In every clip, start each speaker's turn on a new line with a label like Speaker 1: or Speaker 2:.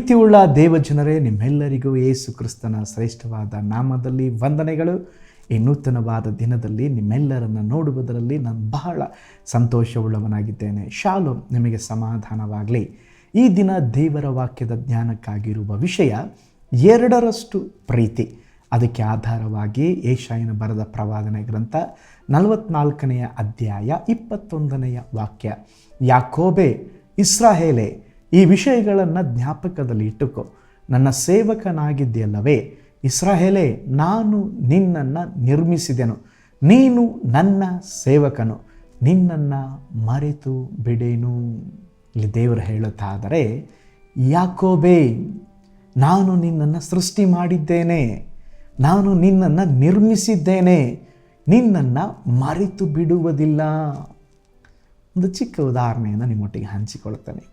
Speaker 1: ಪ್ರೀತಿಯುಳ್ಳ ದೇವಜನರೇ, ನಿಮ್ಮೆಲ್ಲರಿಗೂ ಯೇಸು ಕ್ರಿಸ್ತನ ಶ್ರೇಷ್ಠವಾದ ನಾಮದಲ್ಲಿ ವಂದನೆಗಳು. ಈ ನೂತನವಾದ ದಿನದಲ್ಲಿ ನಿಮ್ಮೆಲ್ಲರನ್ನು ನೋಡುವುದರಲ್ಲಿ ನಾನು ಬಹಳ ಸಂತೋಷವುಳ್ಳವನಾಗಿದ್ದೇನೆ. ಶಾಲೋಮ್, ನಿಮಗೆ ಸಮಾಧಾನವಾಗಲಿ. ಈ ದಿನ ದೇವರ ವಾಕ್ಯದ ಜ್ಞಾನಕ್ಕಾಗಿರುವ ವಿಷಯ 2ರಷ್ಟು ಪ್ರೀತಿ. ಅದಕ್ಕೆ ಆಧಾರವಾಗಿ ಯೆಶಾಯನ ಬರೆದ ಪ್ರವಾದನೆ ಗ್ರಂಥ 44ನೇ ಅಧ್ಯಾಯ 21ನೇ ವಾಕ್ಯ. ಯಾಕೋಬೇ, ಇಸ್ರಾಯೇಲೇ, ಈ ವಿಷಯಗಳನ್ನು ಜ್ಞಾಪಕದಲ್ಲಿ ಇಟ್ಟುಕೋ. ನನ್ನ ಸೇವಕನಾಗಿದ್ದೆಯಲ್ಲವೇ ಇಸ್ರಾಯೇಲೇ, ನಾನು ನಿನ್ನನ್ನು ನಿರ್ಮಿಸಿದೆನು, ನೀನು ನನ್ನ ಸೇವಕನು, ನಿನ್ನನ್ನು ಮರೆತು ಬಿಡೇನು. ಇಲ್ಲಿ ದೇವರು ಹೇಳುತ್ತಾದರೆ, ಯಾಕೋಬೇ, ನಾನು ನಿನ್ನನ್ನು ಸೃಷ್ಟಿ ಮಾಡಿದ್ದೇನೆ, ನಾನು ನಿನ್ನನ್ನು ನಿರ್ಮಿಸಿದ್ದೇನೆ, ನಿನ್ನನ್ನು ಮರೆತು ಬಿಡುವುದಿಲ್ಲ. ಒಂದು ಚಿಕ್ಕ ಉದಾಹರಣೆಯನ್ನು ನಿಮ್ಮೊಟ್ಟಿಗೆ ಹಂಚಿಕೊಳ್ತೇನೆ.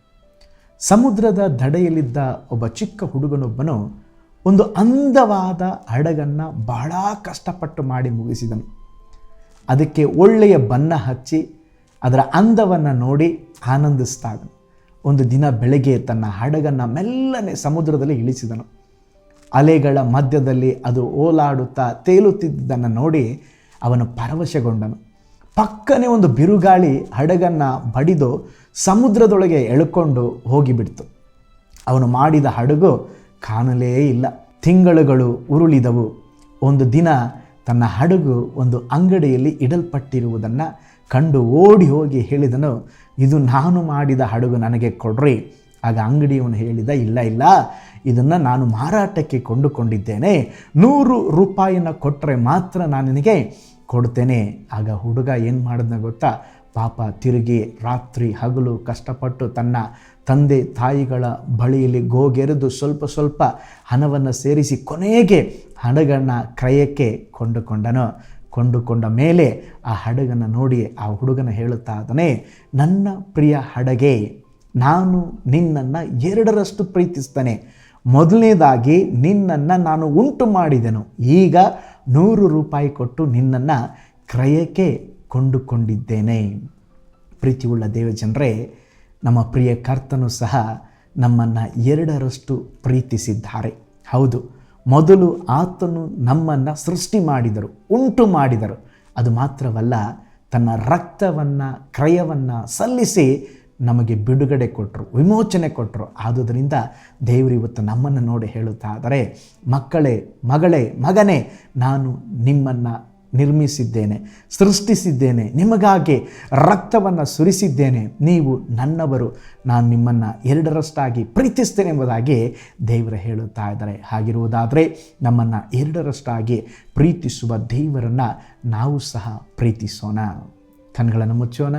Speaker 1: ಸಮುದ್ರದ ದಡೆಯಲ್ಲಿದ್ದ ಒಬ್ಬ ಚಿಕ್ಕ ಹುಡುಗನೊಬ್ಬನು ಒಂದು ಅಂದವಾದ ಹಡಗನ್ನು ಬಹಳ ಕಷ್ಟಪಟ್ಟು ಮಾಡಿ ಮುಗಿಸಿದನು. ಅದಕ್ಕೆ ಒಳ್ಳೆಯ ಬಣ್ಣ ಹಚ್ಚಿ ಅದರ ಅಂದವನ್ನು ನೋಡಿ ಆನಂದಿಸ್ತಾ ಇದ್ದನು. ಒಂದು ದಿನ ಬೆಳಗ್ಗೆ ತನ್ನ ಹಡಗನ್ನು ಮೆಲ್ಲನೆ ಸಮುದ್ರದಲ್ಲಿ ಇಳಿಸಿದನು. ಅಲೆಗಳ ಮಧ್ಯದಲ್ಲಿ ಅದು ಓಲಾಡುತ್ತಾ ತೇಲುತ್ತಿದ್ದುದನ್ನು ನೋಡಿ ಅವನು ಪರವಶಗೊಂಡನು. ಪಕ್ಕನೆ ಒಂದು ಬಿರುಗಾಳಿ ಹಡಗನ್ನು ಬಡಿದು ಸಮುದ್ರದೊಳಗೆ ಎಳ್ಕೊಂಡು ಹೋಗಿಬಿಡ್ತು. ಅವನು ಮಾಡಿದ ಹಡಗು ಕಾಣಲೇ ಇಲ್ಲ. ತಿಂಗಳುಗಳು ಉರುಳಿದವು. ಒಂದು ದಿನ ತನ್ನ ಹಡಗು ಒಂದು ಅಂಗಡಿಯಲ್ಲಿ ಇಡಲ್ಪಟ್ಟಿರುವುದನ್ನು ಕಂಡು ಓಡಿ ಹೋಗಿ ಹೇಳಿದನು, ಇದು ನಾನು ಮಾಡಿದ ಹಡಗು, ನನಗೆ ಕೊಡ್ರಿ. ಆಗ ಅಂಗಡಿಯವನು ಹೇಳಿದ, ಇಲ್ಲ, ಇದನ್ನು ನಾನು ಮಾರಾಟಕ್ಕೆ ಕೊಂಡುಕೊಂಡಿದ್ದೇನೆ, 100 ರೂಪಾಯಿನ ಕೊಟ್ಟರೆ ಮಾತ್ರ ನಾನು ನಿನಗೆ ಕೊಡ್ತೇನೆ. ಆಗ ಹುಡುಗ ಏನು ಮಾಡಿದ್ನ ಗೊತ್ತಾ? ಪಾಪ ತಿರುಗಿ ರಾತ್ರಿ ಹಗಲು ಕಷ್ಟಪಟ್ಟು ತನ್ನ ತಂದೆ ತಾಯಿಗಳ ಬಳಿಯಲ್ಲಿ ಗೋಗೆರೆದು ಸ್ವಲ್ಪ ಹಣವನ್ನು ಸೇರಿಸಿ ಕೊನೆಗೆ ಹಡಗನ್ನು ಕ್ರಯಕ್ಕೆ ಕೊಂಡುಕೊಂಡ ಮೇಲೆ ಆ ಹಡಗನ್ನು ನೋಡಿ ಆ ಹುಡುಗನ ಹೇಳುತ್ತಾ ಇದ್ದಾನೆ, ನನ್ನ ಪ್ರಿಯ ಹಡಗೆ, ನಾನು ನಿನ್ನನ್ನು 2ರಷ್ಟು ಪ್ರೀತಿಸ್ತೇನೆ. ಮೊದಲನೇದಾಗಿ ನಿನ್ನನ್ನು ನಾನು ಉಂಟು ಮಾಡಿದೆನು, ಈಗ 100 ರೂಪಾಯಿ ಕೊಟ್ಟು ನಿನ್ನನ್ನು ಕ್ರಯಕ್ಕೆ ಕೊಂಡುಕೊಂಡಿದ್ದೇನೆ. ಪ್ರೀತಿಯುಳ್ಳ ದೇವಜನರೇ, ನಮ್ಮ ಪ್ರಿಯ ಕರ್ತನು ಸಹ ನಮ್ಮನ್ನು 2ರಷ್ಟು ಪ್ರೀತಿಸಿದ್ದಾರೆ. ಹೌದು, ಮೊದಲು ಆತನು ನಮ್ಮನ್ನು ಸೃಷ್ಟಿ ಮಾಡಿದರು, ಉಂಟು ಮಾಡಿದರು. ಅದು ಮಾತ್ರವಲ್ಲ, ತನ್ನ ರಕ್ತವನ್ನು ಕ್ರಯವನ್ನು ಸಲ್ಲಿಸಿ ನಮಗೆ ಬಿಡುಗಡೆ ಕೊಟ್ಟರು, ವಿಮೋಚನೆ ಕೊಟ್ಟರು. ಆದುದರಿಂದ ದೇವರು ಇವತ್ತು ನಮ್ಮನ್ನು ನೋಡಿ ಹೇಳುತ್ತಾ ಇದ್ದಾರೆ, ಮಕ್ಕಳೇ, ಮಗಳೇ, ಮಗನೇ, ನಾನು ನಿಮ್ಮನ್ನು ನಿರ್ಮಿಸಿದ್ದೇನೆ, ಸೃಷ್ಟಿಸಿದ್ದೇನೆ, ನಿಮಗಾಗಿ ರಕ್ತವನ್ನು ಸುರಿಸಿದ್ದೇನೆ, ನೀವು ನನ್ನವರು, ನಾನು ನಿಮ್ಮನ್ನು 2ರಷ್ಟಾಗಿ ಪ್ರೀತಿಸ್ತೇನೆ ಎಂಬುದಾಗಿ ದೇವರು ಹೇಳುತ್ತಾ ಇದ್ದಾರೆ. ಹಾಗಿರುವುದಾದರೆ ನಮ್ಮನ್ನು 2ರಷ್ಟಾಗಿ ಪ್ರೀತಿಸುವ ದೇವರನ್ನು ನಾವು ಸಹ ಪ್ರೀತಿಸೋಣ. ಕಣ್ಗಳನ್ನು ಮುಚ್ಚೋಣ,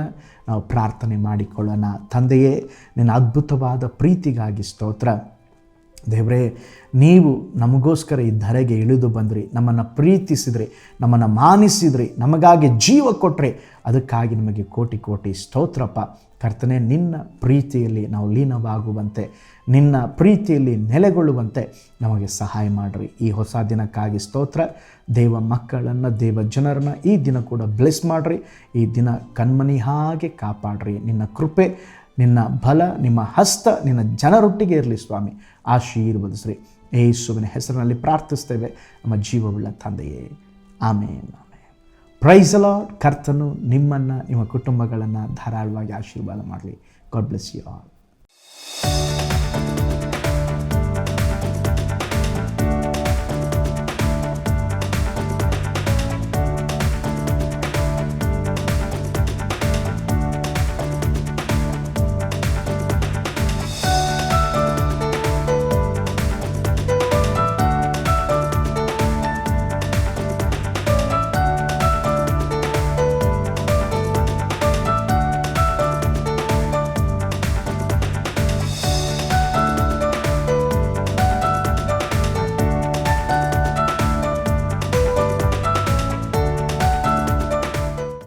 Speaker 1: ನಾವು ಪ್ರಾರ್ಥನೆ ಮಾಡಿಕೊಳ್ಳೋಣ. ತಂದೆಯೇ, ನಿನ್ನ ಅದ್ಭುತವಾದ ಪ್ರೀತಿಗಾಗಿ ಸ್ತೋತ್ರ. ದೇವರೇ, ನೀವು ನಮಗೋಸ್ಕರ ಈ ಧರೆಗೆ ಇಳಿದು ಬಂದ್ರಿ, ನಮ್ಮನ್ನು ಪ್ರೀತಿಸಿದ್ರಿ, ನಮ್ಮನ್ನು ಮಾನಿಸಿದ್ರಿ, ನಮಗಾಗಿ ಜೀವ ಕೊಟ್ಟರೆ, ಅದಕ್ಕಾಗಿ ನಿಮಗೆ ಕೋಟಿ ಕೋಟಿ ಸ್ತೋತ್ರಪ್ಪ. ಕರ್ತನೆ, ನಿನ್ನ ಪ್ರೀತಿಯಲ್ಲಿ ನಾವು ಲೀನವಾಗುವಂತೆ, ನಿನ್ನ ಪ್ರೀತಿಯಲ್ಲಿ ನೆಲೆಗೊಳ್ಳುವಂತೆ ನಮಗೆ ಸಹಾಯ ಮಾಡಿರಿ. ಈ ಹೊಸ ದಿನಕ್ಕಾಗಿ ಸ್ತೋತ್ರ. ದೇವ ಮಕ್ಕಳನ್ನು, ದೇವ ಜನರನ್ನು ಈ ದಿನ ಕೂಡ ಬ್ಲೆಸ್ ಮಾಡಿರಿ. ಈ ದಿನ ಕಣ್ಮನಿ ಹಾಗೆ ಕಾಪಾಡ್ರಿ. ನಿನ್ನ ಕೃಪೆ, ನಿನ್ನ ಬಲ, ನಿಮ್ಮ ಹಸ್ತ ನಿನ್ನ ಜನರೊಟ್ಟಿಗೆ ಇರಲಿ ಸ್ವಾಮಿ. ಆಶೀರ್ವದಿಸ್ರಿ. ಯೇಸುವಿನ ಹೆಸರಿನಲ್ಲಿ ಪ್ರಾರ್ಥಿಸ್ತೇವೆ, ನಮ್ಮ ಜೀವವುಳ್ಳ ತಂದೆಯೇ, ಆಮೇನ್. Price the lord. ಕರ್ತನು ನಿಮ್ಮನ್ನು, ನಿಮ್ಮ ಕುಟುಂಬಗಳನ್ನು ಧಾರಾಳವಾಗಿ ಆಶೀರ್ವಾದ ಮಾಡಲಿ. God bless you all.